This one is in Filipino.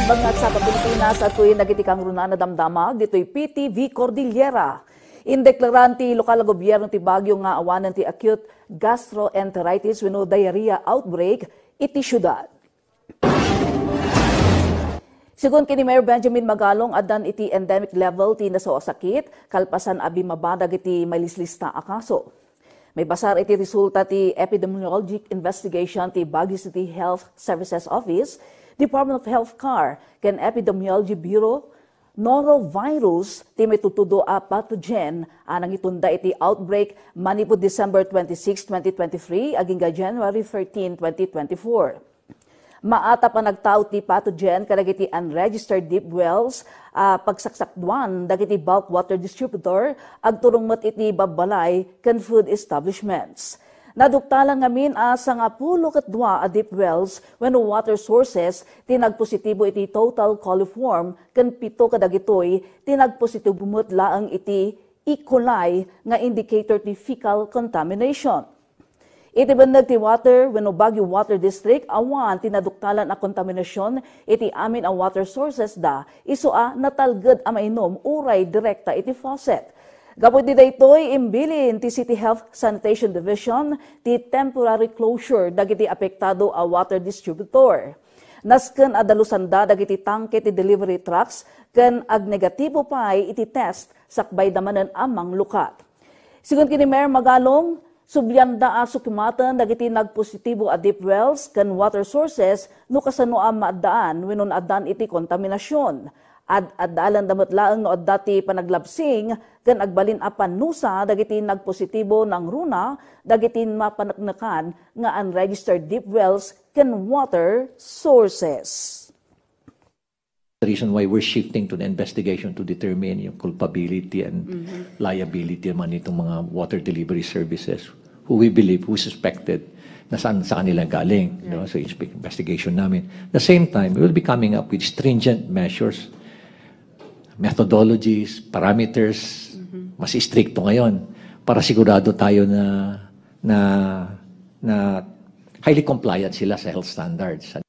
Bangat sa Pilipinas at kuya nagitikang runa na damdamag dito'y PTV Cordillera. Indeklaran ti lokal na gobyerno ti Baguio nga awanan ti acute gastroenteritis wenno diarrhea outbreak iti syudad. Sigun kini Mayor Benjamin Magalong addan iti endemic level ti nasoosakit kalpasan abi mabadag iti malislista a kaso. May basar iti resulta ti epidemiologic investigation ti Baguio City Health Services Office, Department of Health CAR, ken Epidemiology Bureau, norovirus ti may tutudo a pathogen anang itunda iti outbreak manipo December 26, 2023 aging January 13, 2024. Maata pa nagtao ti pathogen kadagiti unregistered deep wells pagsaksakduan dagiti bulk water distributor agturong met iti babalay ken food establishments. Naduktalan ngamin sa nga 12 a deep wells wenno water sources tinagpositibo iti total coliform ken 7 kadagitoy tinagpositibo met laeng iti E. coli nga indicator ti fecal contamination. Iti bandag ti water wenno Baguio Water District awan tinaduktalan a kontaminasyon iti amin a water sources da isu a natalged a mainom uray direkta iti faucet. Gapod di daytoy imbilin ti City Health Sanitation Division ti temporary closure dagiti apektado a water distributor. Nasken a dalusanda dagiti tangke ti delivery trucks ken ag negatibo pay iti test sakbay damanen amang lukat. Sigun kini Mayor Magalong, subyanda a sukimatan dagiti nagpositibo a deep wells ken water sources no kasano a maadaan wenno addan iti kontaminasyon. Ad-adalan damot laeng no adda ti panaglabsing ken agbalin a panusa dagiti nagpositibo ng runa dagiti mapanaknakan nga unregistered deep wells ken water sources. The reason why we're shifting to the investigation to determine yung culpability and liability naman itong mga water delivery services who we believe, who suspected na saan sa kanila galing. You know? So investigation namin. At the same time, we will be coming up with stringent measures, methodologies, parameters, mas stricto ngayon para sigurado tayo na highly compliant sila sa health standards.